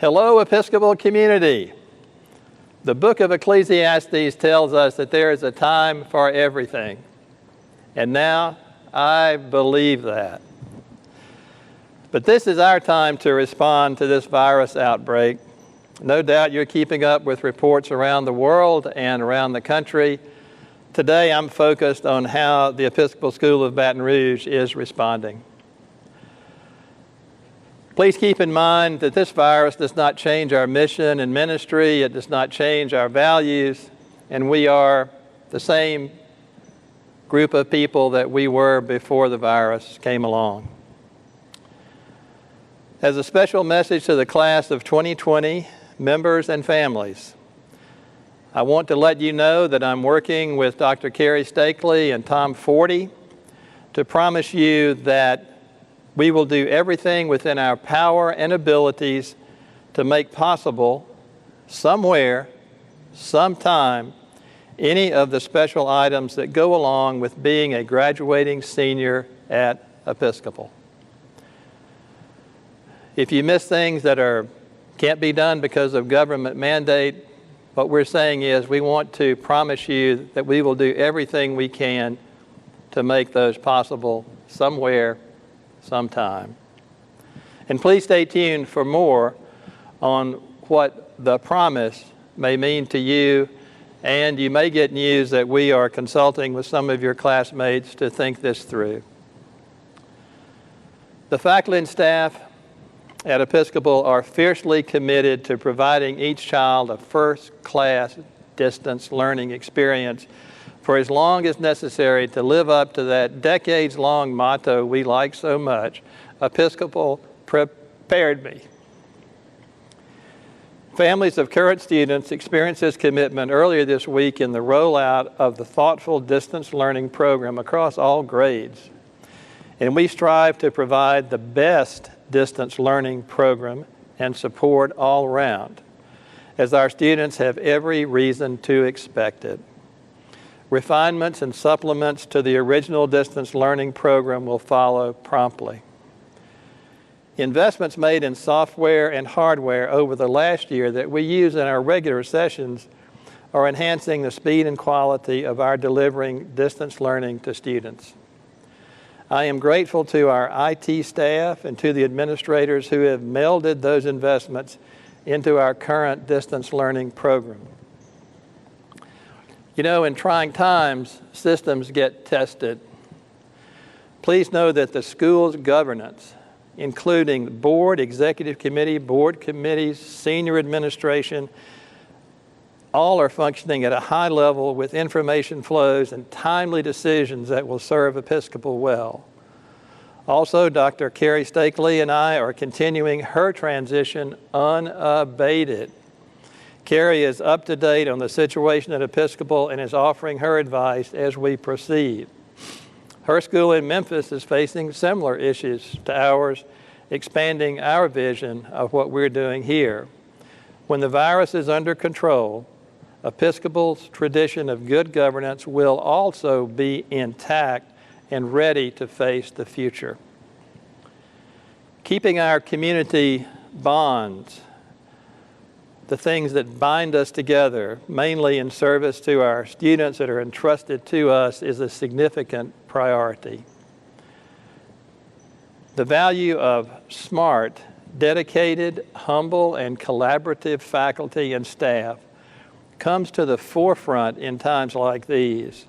Hello, Episcopal community. The book of Ecclesiastes tells us that there is a time for everything. And now I believe that. But this is our time to respond to this virus outbreak. No doubt you're keeping up with reports around the world and around the country. Today I'm focused on how the Episcopal School of Baton Rouge is responding. Please keep in mind that this virus does not change our mission and ministry. It does not change our values. And we are the same group of people that we were before the virus came along. As a special message to the class of 2020, members and families, I want to let you know that I'm working with Dr. Carrie Stakely and Tom Forty to promise you that we will do everything within our power and abilities to make possible, somewhere, sometime, any of the special items that go along with being a graduating senior at Episcopal. If you miss things that can't be done because of government mandate, what we're saying is we want to promise you that we will do everything we can to make those possible somewhere, sometime. And please stay tuned for more on what the promise may mean to you, and you may get news that we are consulting with some of your classmates to think this through. The faculty and staff at Episcopal are fiercely committed to providing each child a first-class distance learning experience for as long as necessary to live up to that decades-long motto we like so much, Episcopal prepared me. Families of current students experienced this commitment earlier this week in the rollout of the thoughtful distance learning program across all grades. And we strive to provide the best distance learning program and support all around, as our students have every reason to expect it. Refinements and supplements to the original distance learning program will follow promptly. Investments made in software and hardware over the last year that we use in our regular sessions are enhancing the speed and quality of our delivering distance learning to students. I am grateful to our IT staff and to the administrators who have melded those investments into our current distance learning program. You know, in trying times, systems get tested. Please know that the school's governance, including the board, executive committee, board committees, senior administration, all are functioning at a high level with information flows and timely decisions that will serve Episcopal well. Also, Dr. Carrie Stakely and I are continuing her transition unabated. Carrie is up to date on the situation at Episcopal and is offering her advice as we proceed. Her school in Memphis is facing similar issues to ours, expanding our vision of what we're doing here. When the virus is under control, Episcopal's tradition of good governance will also be intact and ready to face the future. Keeping our community bonds, the things that bind us together, mainly in service to our students that are entrusted to us, is a significant priority. The value of smart, dedicated, humble, and collaborative faculty and staff comes to the forefront in times like these.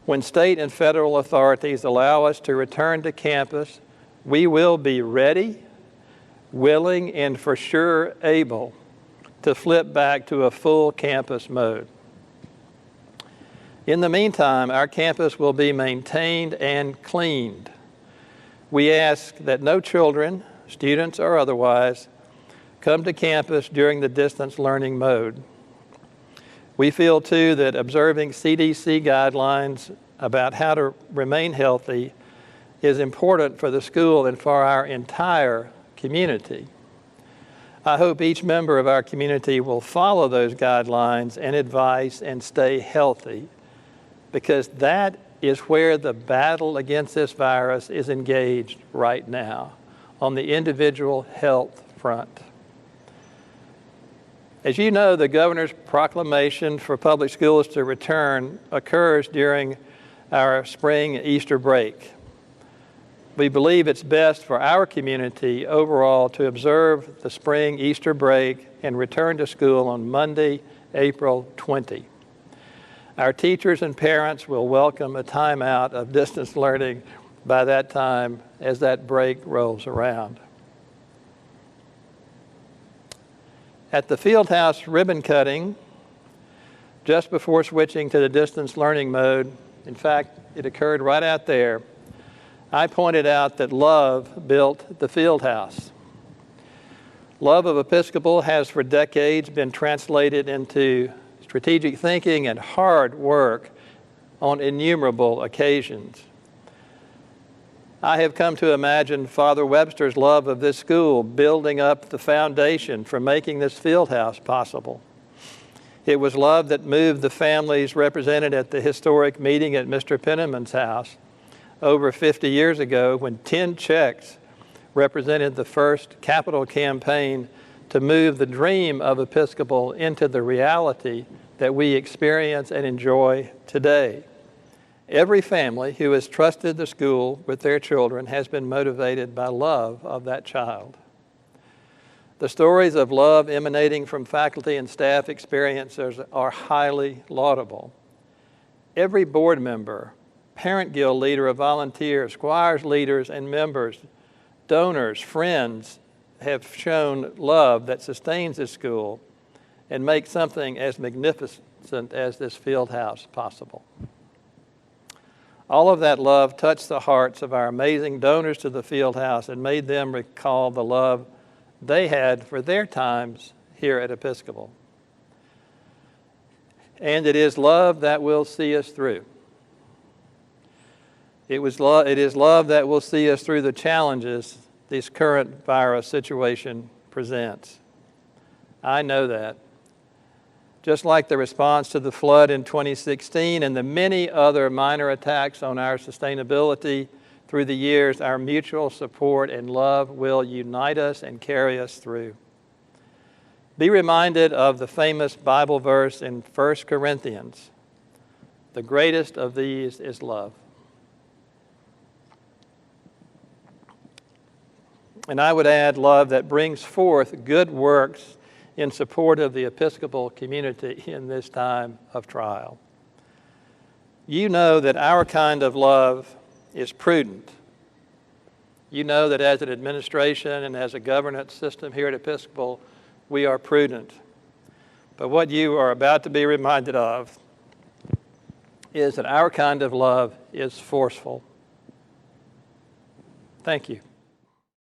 When state and federal authorities allow us to return to campus, we will be ready, willing, and for sure able to flip back to a full campus mode. In the meantime, our campus will be maintained and cleaned. We ask that no children, students or otherwise, come to campus during the distance learning mode. We feel, too, that observing CDC guidelines about how to remain healthy is important for the school and for our entire community. I hope each member of our community will follow those guidelines and advice and stay healthy, because that is where the battle against this virus is engaged right now, on the individual health front. As you know, the governor's proclamation for public schools to return occurs during our spring Easter break. We believe it's best for our community overall to observe the spring Easter break and return to school on Monday, April 20. Our teachers and parents will welcome a time out of distance learning by that time as that break rolls around. At the Field House ribbon cutting, just before switching to the distance learning mode, in fact, it occurred right out there, I pointed out that love built the Field House. Love of Episcopal has for decades been translated into strategic thinking and hard work on innumerable occasions. I have come to imagine Father Webster's love of this school building up the foundation for making this field house possible. It was love that moved the families represented at the historic meeting at Mr. Penniman's house over 50 years ago when 10 checks represented the first capital campaign to move the dream of Episcopal into the reality that we experience and enjoy today. Every family who has trusted the school with their children has been motivated by love of that child. The stories of love emanating from faculty and staff experiencers are highly laudable. Every board member, parent guild leader of volunteers, choirs leaders and members, donors, friends have shown love that sustains this school and makes something as magnificent as this field house possible. All of that love touched the hearts of our amazing donors to the field house and made them recall the love they had for their times here at Episcopal. And it is love that will see us through. It is love that will see us through the challenges this current virus situation presents. I know that. Just like the response to the flood in 2016 and the many other minor attacks on our sustainability through the years, our mutual support and love will unite us and carry us through. Be reminded of the famous Bible verse in 1 Corinthians. The greatest of these is love. And I would add love that brings forth good works in support of the Episcopal community in this time of trial. You know that our kind of love is prudent. You know that as an administration and as a governance system here at Episcopal, we are prudent. But what you are about to be reminded of is that our kind of love is forceful. Thank you.